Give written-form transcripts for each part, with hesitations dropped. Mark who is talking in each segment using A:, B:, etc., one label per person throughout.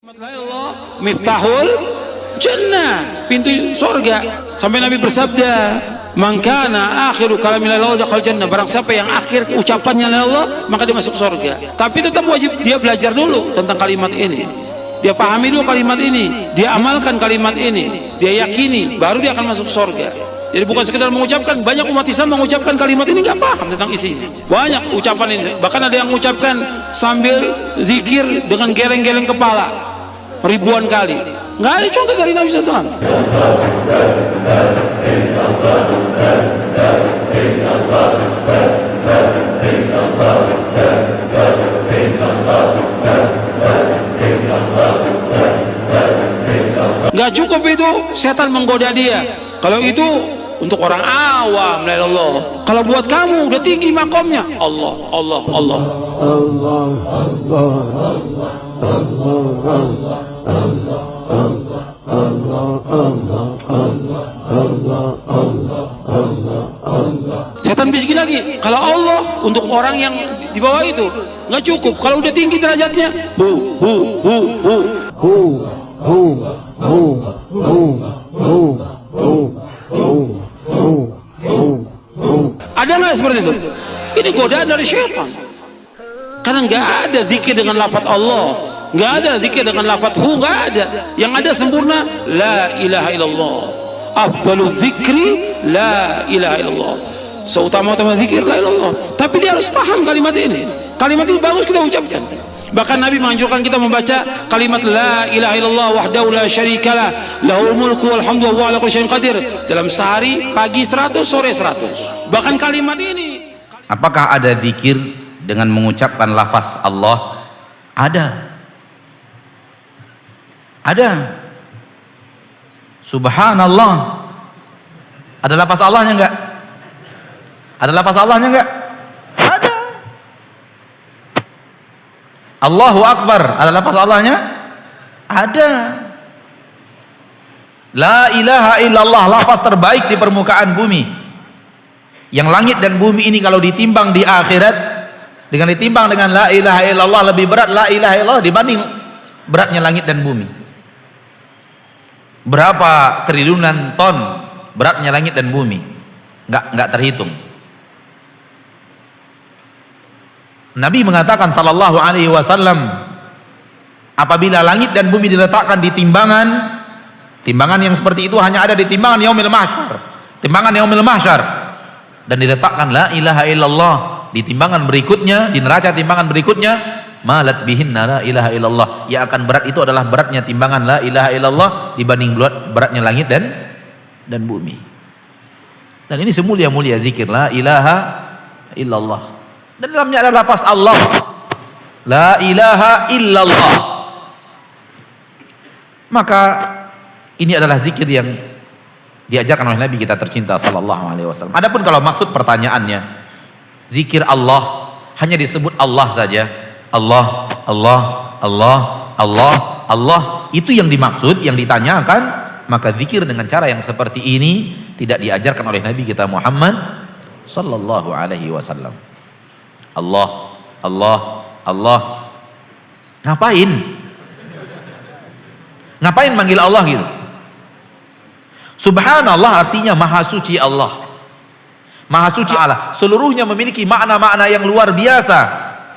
A: Allah miftahul jannah, pintu surga. Sampai Nabi bersabda, "Man kana akhiru kalami la ilaha illallah jannah." Barang siapa yang akhir ucapannya la Allah, maka dia masuk surga. Tapi tetap wajib dia belajar dulu tentang kalimat ini. Dia pahami dulu kalimat ini, dia amalkan kalimat ini, dia yakini, baru dia akan masuk surga. Jadi bukan sekedar mengucapkan. Banyak umat Islam mengucapkan kalimat ini nggak paham tentang isinya. Banyak ucapan ini, bahkan ada yang mengucapkan sambil zikir dengan geleng-geleng kepala ribuan kali. Nggak ada contoh dari Nabi SAW. Nggak cukup itu, setan menggoda dia. Kalau itu untuk orang awam, la ilallah. Kalau buat kamu udah tinggi makomnya, Allah, Allah, Allah. Allah, Allah, Allah, Allah, Allah, Allah, Allah, Allah, Allah, Allah, Allah, Allah, Allah. Setan bisikin lagi, kalau Allah untuk orang yang di bawah itu nggak cukup. Kalau udah tinggi derajatnya, hu, hu, hu, hu, hu, hu, hu, hu, hu, hu, hu. Ada nggak seperti itu? Ini godaan dari syaitan. Karena nggak ada zikir dengan lafaz Allah, nggak ada zikir dengan lafaz hu, nggak ada. Yang ada sempurna la ilaha illallah. Afdalu dzikri la ilaha illallah. Seutama-utama zikir la ilaha illallah. Tapi dia harus paham kalimat ini. Kalimat ini bagus kita ucapkan. Bahkan Nabi menganjurkan kita membaca kalimat la ilaha illallah wahdahu la syarikalah lahul mulku wal hamdu wa huwa ala kulli syai'in qadir dalam sehari, pagi 100, sore 100. Bahkan kalimat ini,
B: apakah ada zikir dengan mengucapkan lafaz Allah? Ada. Ada. Subhanallah. Ada lafaz Allahnya enggak? Ada lafaz Allahnya enggak? Ada. Allahu Akbar, ada lafaz Allahnya? Ada. La ilaha illallah, lafaz terbaik di permukaan bumi. Yang langit dan bumi ini kalau ditimbang di akhirat, dengan ditimbang dengan la ilaha illallah, lebih berat la ilaha illallah dibanding beratnya langit dan bumi. Berapa triliunan ton beratnya langit dan bumi? Enggak terhitung. Nabi mengatakan sallallahu alaihi wasallam, apabila langit dan bumi diletakkan di timbangan, timbangan yang seperti itu hanya ada di timbangan yaumil mahsyar, timbangan yaumil mahsyar, dan diletakkan la ilaha illallah di timbangan berikutnya, di neraca timbangan berikutnya, malat bihinna la ilaha illallah, yang akan berat itu adalah beratnya timbangan la ilaha illallah dibanding beratnya langit dan bumi. Dan ini semulia-mulia zikir la ilaha illallah. Dan dalamnya ada lafaz Allah, la ilaha illallah. Maka ini adalah zikir yang diajarkan oleh Nabi kita tercinta sallallahu alaihi wasallam. Adapun kalau maksud pertanyaannya, zikir Allah hanya disebut Allah saja, Allah, Allah, Allah, Allah, Allah, itu yang dimaksud, yang ditanyakan, maka zikir dengan cara yang seperti ini tidak diajarkan oleh Nabi kita Muhammad sallallahu alaihi wasallam. Allah, Allah, Allah. Ngapain? Ngapain manggil Allah gitu? Subhanallah artinya maha suci Allah. Maha suci Allah. Seluruhnya memiliki makna-makna yang luar biasa.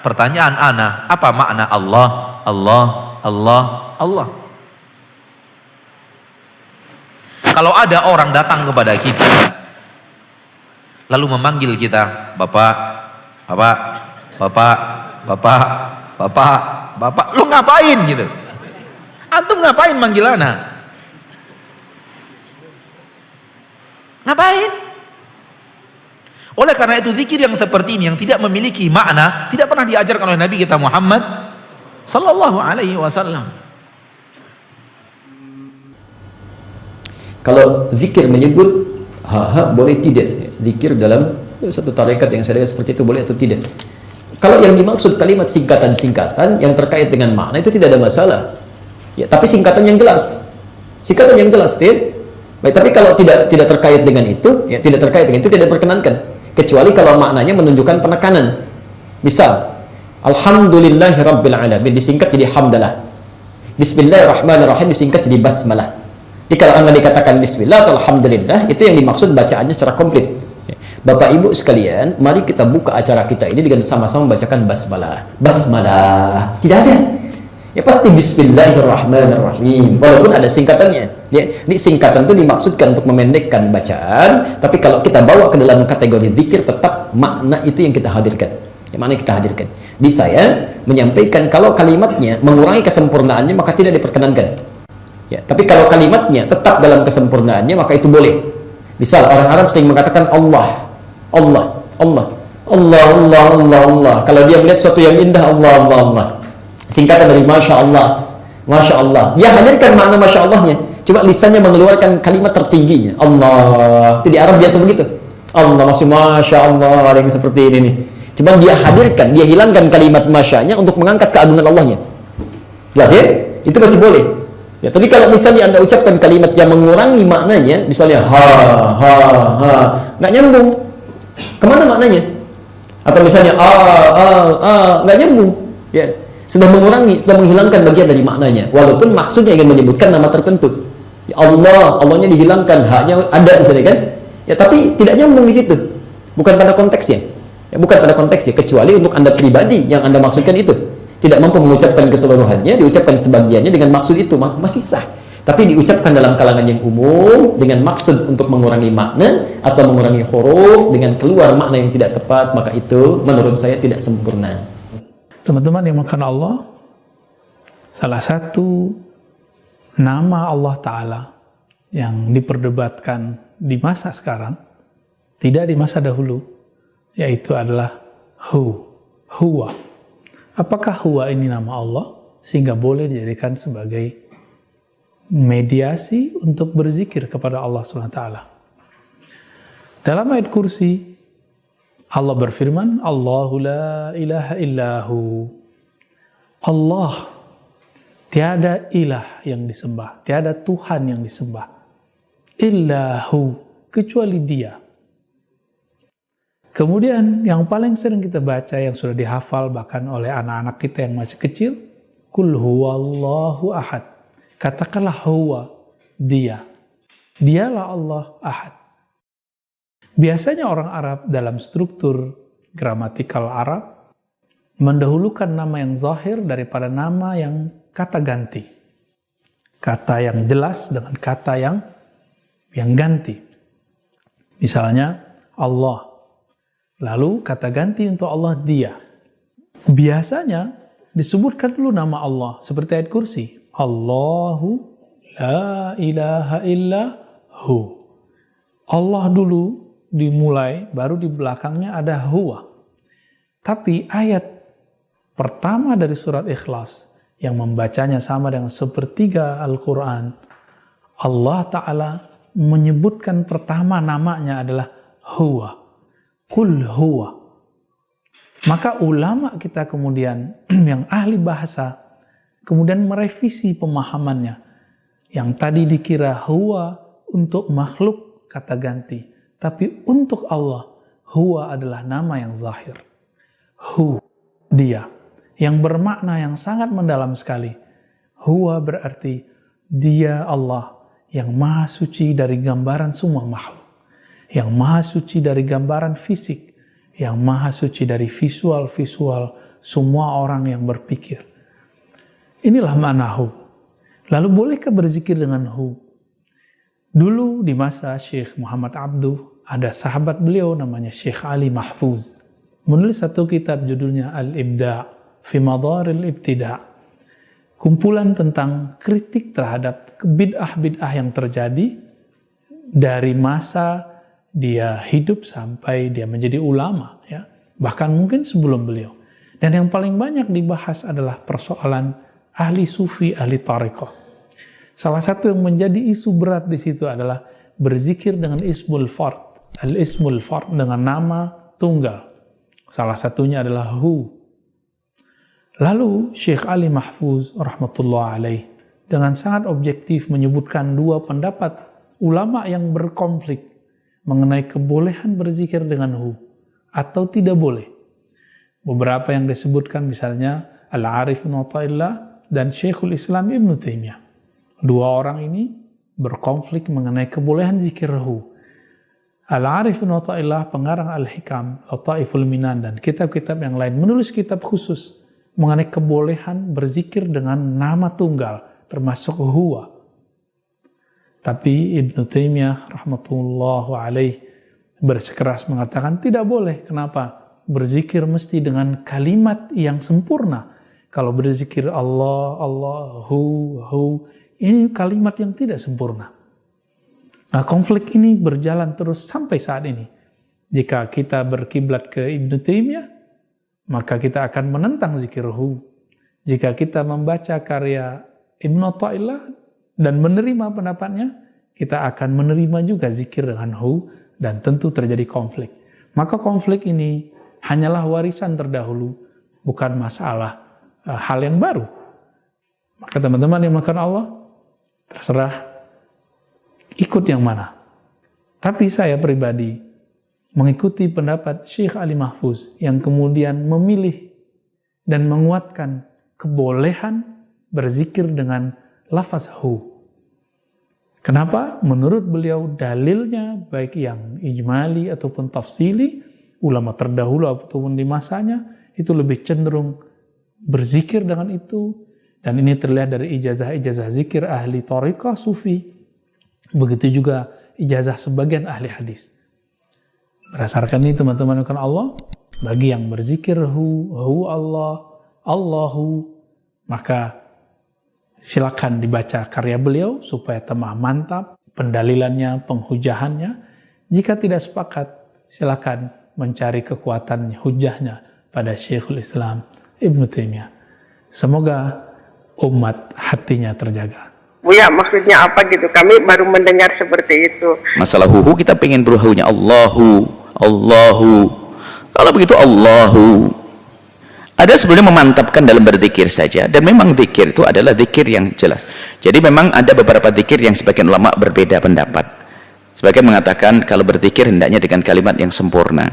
B: Pertanyaan ana, apa makna Allah? Allah, Allah, Allah. Kalau ada orang datang kepada kita lalu memanggil kita Bapak, Bapak, Bapak, Bapak, Bapak, Bapak, lu ngapain gitu? Antum ngapain manggil ana? Ngapain? Oleh karena itu zikir yang seperti ini yang tidak memiliki makna tidak pernah diajarkan oleh Nabi kita Muhammad sallallahu alaihi wasallam.
C: Kalau zikir menyebut boleh tidak zikir dalam satu tarekat yang saya lihat seperti itu boleh atau tidak. Kalau yang dimaksud kalimat singkatan-singkatan yang terkait dengan makna itu tidak ada masalah. Ya, tapi singkatan yang jelas. Singkatan yang jelas, tidak? Baik, tapi kalau tidak terkait dengan itu, ya tidak terkait dengan itu tidak diperkenankan. Kecuali kalau maknanya menunjukkan penekanan. Misal, Alhamdulillahirabbil alamin disingkat jadi hamdalah. Bismillahirrahmanirrahim disingkat jadi basmalah. Jadi kalau Anda dikatakan bismillah atau alhamdulillah, itu yang dimaksud bacaannya secara komplit. Bapak Ibu sekalian, mari kita buka acara kita ini dengan sama-sama membacakan basmalah. Basmalah. Tidak ada. Ya pasti bismillahirrahmanirrahim. Walaupun ada singkatannya. Ya, ini singkatan itu dimaksudkan untuk memendekkan bacaan, tapi kalau kita bawa ke dalam kategori zikir tetap makna itu yang kita hadirkan. Yang mana kita hadirkan. Di saya menyampaikan kalau kalimatnya mengurangi kesempurnaannya maka tidak diperkenankan. Ya, tapi kalau kalimatnya tetap dalam kesempurnaannya maka itu boleh. Misal orang Arab sering mengatakan Allah, Allah, Allah, Allah, Allah, Allah, Allah. Kalau dia melihat sesuatu yang indah, Allah, Allah, Allah. Singkatan dari Masya Allah, Masya Allah. Dia hadirkan makna Masya Allahnya. Cuma lisannya mengeluarkan kalimat tertingginya. Allah. Itu di Arab biasa begitu. Allah maksud Masya Allah, ada yang seperti ini nih. Cuma dia hadirkan, dia hilangkan kalimat Masya-nya untuk mengangkat keagungan Allahnya. Jelas ya? Itu masih boleh. Ya, tapi kalau misalnya Anda ucapkan kalimat yang mengurangi maknanya, misalnya ha, nggak nyambung. Kemana maknanya? Atau misalnya nggak nyambung. Ya, sudah mengurangi, sudah menghilangkan bagian dari maknanya. Walaupun maksudnya ingin menyebutkan nama tertentu. Ya Allah, Allahnya dihilangkan, haknya ada misalnya kan? Ya, tapi tidak nyambung di situ. Bukan pada konteksnya. Ya, bukan pada konteksnya, kecuali untuk Anda pribadi yang Anda maksudkan itu. Tidak mampu mengucapkan keseluruhannya, diucapkan sebagiannya dengan maksud itu, masih sah. Tapi diucapkan dalam kalangan yang umum dengan maksud untuk mengurangi makna atau mengurangi huruf dengan keluar makna yang tidak tepat, maka itu menurut saya tidak sempurna.
D: Teman-teman yang makan Allah, salah satu nama Allah Ta'ala yang diperdebatkan di masa sekarang, tidak di masa dahulu, yaitu adalah huwa. Apakah huwa ini nama Allah sehingga boleh dijadikan sebagai mediasi untuk berzikir kepada Allah SWT? Dalam ayat kursi Allah berfirman, Allahu la ilaha illahu. Allah, tiada ilah yang disembah, tiada Tuhan yang disembah, illahu, kecuali Dia. Kemudian yang paling sering kita baca, yang sudah dihafal bahkan oleh anak-anak kita yang masih kecil, Kul huwallahu ahad. Katakanlah huwa, Dia. Dialah Allah ahad. Biasanya orang Arab dalam struktur gramatikal Arab mendahulukan nama yang zahir daripada nama yang kata ganti. Kata yang jelas dengan kata yang ganti. Misalnya Allah. Lalu kata ganti untuk Allah Dia. Biasanya disebutkan dulu nama Allah seperti ayat kursi. Allahu la ilaha illahu. Allah dulu dimulai, baru di belakangnya ada huwa. Tapi ayat pertama dari surat Ikhlas yang membacanya sama dengan sepertiga Al-Quran, Allah Ta'ala menyebutkan pertama namanya adalah huwa. Kul huwa. Maka ulama kita kemudian yang ahli bahasa kemudian merevisi pemahamannya. Yang tadi dikira huwa untuk makhluk kata ganti, tapi untuk Allah huwa adalah nama yang zahir. Dia, yang bermakna yang sangat mendalam sekali. Huwa berarti Dia Allah yang maha suci dari gambaran semua makhluk. Yang maha suci dari gambaran fisik, yang maha suci dari visual-visual semua orang yang berpikir. Inilah makna hu. Lalu bolehkah berzikir dengan hu? Dulu di masa Syekh Muhammad Abduh, ada sahabat beliau namanya Syekh Ali Mahfuz, menulis satu kitab judulnya Al-Ibda' fi Madaril Ibtida'. Kumpulan tentang kritik terhadap bid'ah-bid'ah yang terjadi dari masa dia hidup sampai dia menjadi ulama, ya. Bahkan mungkin sebelum beliau. Dan yang paling banyak dibahas adalah persoalan ahli sufi, ahli tariqah. Salah satu yang menjadi isu berat di situ adalah berzikir dengan ismul fard. Al-ismul fard dengan nama tunggal. Salah satunya adalah hu. Lalu Syekh Ali Mahfuz rahmatullah alaih dengan sangat objektif menyebutkan dua pendapat ulama yang berkonflik mengenai kebolehan berzikir dengan hu atau tidak boleh. Beberapa yang disebutkan misalnya Al-Arif bin Atta'illah dan Syekhul Islam Ibnu Taimiyah. Dua orang ini berkonflik mengenai kebolehan zikir hu. Al-Arif bin Athaillah, pengarang Al-Hikam, Lataiful Minan, dan kitab-kitab yang lain menulis kitab khusus mengenai kebolehan berzikir dengan nama tunggal, termasuk huwa. Tapi Ibnu Taimiyah rahmatullahu alaih bersikeras mengatakan tidak boleh. Kenapa? Berzikir mesti dengan kalimat yang sempurna. Kalau berzikir Allah, Allahu, hu, ini kalimat yang tidak sempurna. Nah, konflik ini berjalan terus sampai saat ini. Jika kita berkiblat ke Ibnu Taimiyah, maka kita akan menentang zikir hu. Jika kita membaca karya Ibnu Athaillah dan menerima pendapatnya, kita akan menerima juga zikir dengan hu, dan tentu terjadi konflik. Maka konflik ini hanyalah warisan terdahulu, bukan masalah hal yang baru. Maka teman-teman yang makan Allah, terserah ikut yang mana. Tapi saya pribadi mengikuti pendapat Syekh Ali Mahfuz yang kemudian memilih dan menguatkan kebolehan berzikir dengan lafaz hu. Kenapa? Menurut beliau dalilnya baik yang ijmali ataupun tafsili, ulama terdahulu ataupun di masanya itu lebih cenderung berzikir dengan itu, dan ini terlihat dari ijazah-ijazah zikir ahli thariqah sufi, begitu juga ijazah sebagian ahli hadis. Berdasarkan ini teman-teman yang Allah, bagi yang berzikir hu Allah, Allahu, maka silakan dibaca karya beliau supaya tambah mantap pendalilannya, penghujahannya. Jika tidak sepakat, silakan mencari kekuatan hujahnya pada Syekhul Islam Ibnu Taimiyah. Semoga umat hatinya terjaga.
E: Buya, maksudnya apa gitu? Kami baru mendengar seperti itu.
F: Masalah huhu kita pengen beruhunya Allahu, Allahu. Kalau begitu Allahu. Ada sebelumnya memantapkan dalam berzikir saja, dan memang zikir itu adalah zikir yang jelas. Jadi memang ada beberapa zikir yang sebagian ulama berbeda pendapat. Sebagian mengatakan kalau berzikir hendaknya dengan kalimat yang sempurna.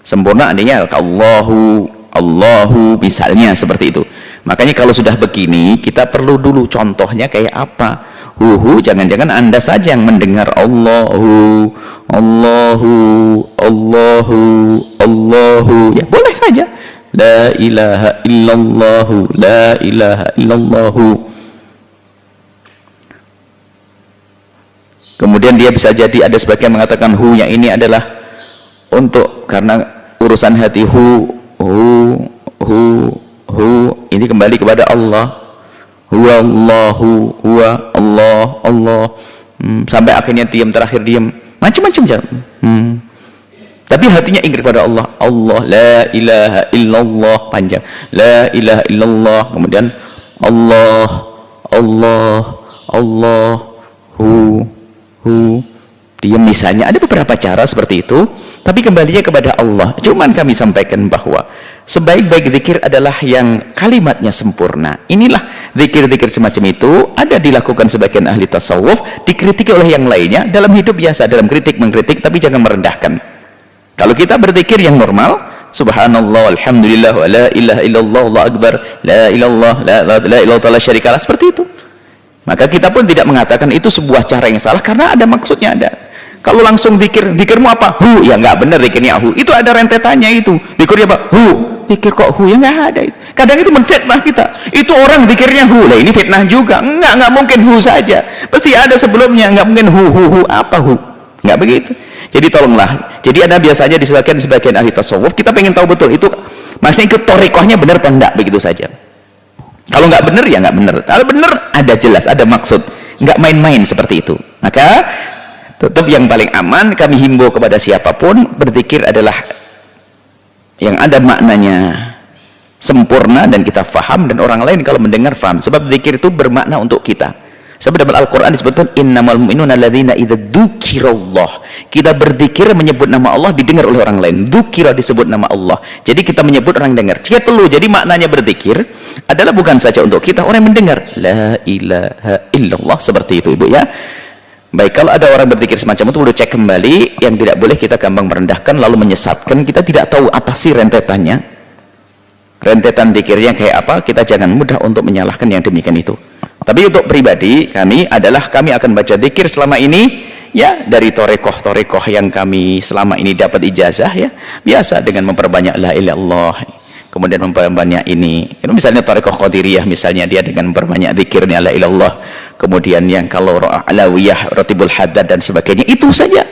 F: Sempurna artinya Allahu, Allahu, misalnya seperti itu. Makanya kalau sudah begini, kita perlu dulu contohnya kayak apa. Huhu, jangan-jangan Anda saja yang mendengar Allahu, Allahu, Allahu, Allahu. Ya boleh saja. La ilaha illallahu, la ilaha illallahu. Kemudian dia bisa jadi ada sebagian mengatakan hu yang ini adalah untuk karena urusan hati, hu ini kembali kepada Allah. Huwa Allahu, huwa Allah, Allah. Sampai akhirnya diam, terakhir diam, macam-macam cara. Tapi hatinya ingat kepada Allah. Allah, la ilaha illallah, panjang. La ilaha illallah. Kemudian Allah, Allah, Allah, hu. Dia misalnya ada beberapa cara seperti itu. Tapi kembalinya kepada Allah. Cuman kami sampaikan bahwa sebaik-baik zikir adalah yang kalimatnya sempurna. Inilah zikir-zikir semacam itu ada dilakukan sebagian ahli tasawuf, dikritik oleh yang lainnya dalam hidup biasa, dalam kritik mengkritik, tapi jangan merendahkan. Kalau kita berzikir yang normal, subhanallah, alhamdulillah, wa la ilaha illallah, Allah akbar, la ilallah, la ilallah ta'ala syarikalah, seperti itu. Maka kita pun tidak mengatakan itu sebuah cara yang salah, karena ada maksudnya ada. Kalau langsung zikir, zikirmu apa? Hu, ya nggak benar zikirnya hu. Itu ada rentetannya itu. Zikirnya apa? Hu. Zikir kok hu? Ya nggak ada itu. Kadang itu menfitnah kita. Itu orang zikirnya hu. Lah ini fitnah juga. Nggak mungkin hu saja. Pasti ada sebelumnya. Nggak mungkin hu. Apa hu? Nggak begitu. Jadi tolonglah. Jadi ada biasanya di sebagian ahli tasawuf, kita pengen tahu betul itu maksudnya ikut thariqahnya benar atau enggak, begitu saja. Kalau nggak benar ya nggak benar. Kalau benar ada jelas, ada maksud. Nggak main-main seperti itu. Maka tetap yang paling aman kami himbau kepada siapapun, berzikir adalah yang ada maknanya sempurna dan kita faham, dan orang lain kalau mendengar faham. Sebab zikir itu bermakna untuk kita. Sebab dalam Al-Quran disebutkan innamal mu'minuna alladzina idza dzukirallah. Kita berzikir menyebut nama Allah didengar oleh orang lain. Dzukira disebut nama Allah. Jadi kita menyebut orang dengar. Jika perlu. Jadi maknanya berzikir adalah bukan saja untuk kita, orang mendengar. La ilaha illallah, seperti itu Ibu ya. Baik, kalau ada orang berzikir semacam itu perlu cek kembali. Yang tidak boleh kita gampang merendahkan lalu menyesatkan. Kita tidak tahu apa sih rentetannya. rentetan zikirnya kayak apa, kita jangan mudah untuk menyalahkan yang demikian itu. Tapi untuk pribadi kami adalah kami akan baca zikir selama ini ya dari torekoh yang kami selama ini dapat ijazah ya, biasa dengan memperbanyak la ilaha illallah, kemudian memperbanyak ini. Misalnya torekoh qadiriyah misalnya, dia dengan memperbanyak zikirnya la ilaha illallah, kemudian yang kalau alawiyah ratibul haddad dan sebagainya, itu saja.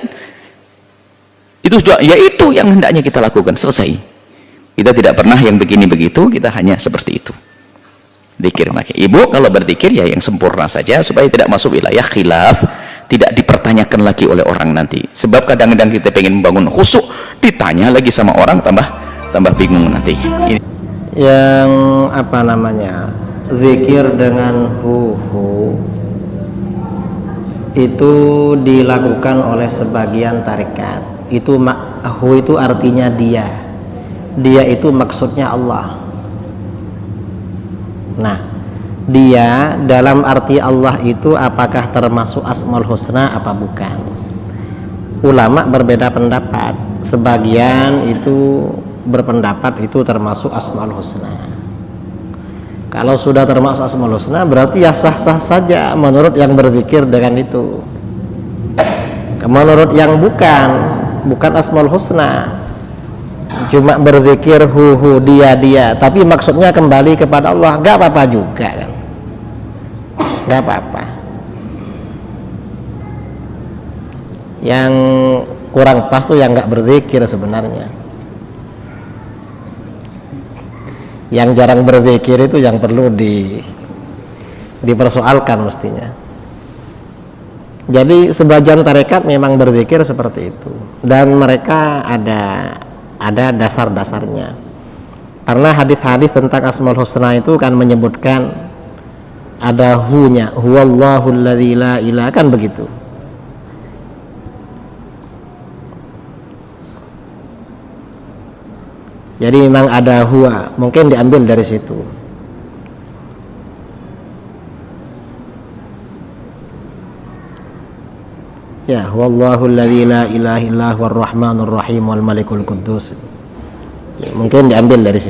F: Itu sudah, ya itu yang hendaknya kita lakukan, selesai. Kita tidak pernah yang begini begitu, kita hanya seperti itu. Zikir, maka ibu kalau berzikir ya yang sempurna saja supaya tidak masuk wilayah khilaf, tidak dipertanyakan lagi oleh orang nanti. Sebab kadang-kadang kita pengen membangun khusyuk, ditanya lagi sama orang, tambah bingung nanti. Ini.
G: Yang apa namanya, zikir dengan hu itu dilakukan oleh sebagian tarekat. Itu hu itu artinya dia itu maksudnya Allah. Nah, dia dalam arti Allah itu apakah termasuk Asmaul Husna apa bukan? Ulama berbeda pendapat. Sebagian itu berpendapat itu termasuk Asmaul Husna. Kalau sudah termasuk Asmaul Husna berarti ya sah-sah saja menurut yang berzikir dengan itu. Menurut yang bukan Asmaul Husna, cuma berzikir hu dia, tapi maksudnya kembali kepada Allah, gak apa-apa juga kan, gak apa-apa. Yang kurang pas tuh yang gak berzikir sebenarnya. Yang jarang berzikir itu yang perlu dipersoalkan mestinya. Jadi sebagian tarekat memang berzikir seperti itu, dan mereka ada dasar-dasarnya, karena hadis-hadis tentang Asmaul Husna itu kan menyebutkan ada hu-nya, huwallahul ladzi la ilaha, kan begitu. Jadi memang ada huwa, mungkin diambil dari situ. Ya, wallahul ladzi la ilaha illa huwar rahmanur rahim wal malikul quddus. Ya, mungkin diambil dari situ.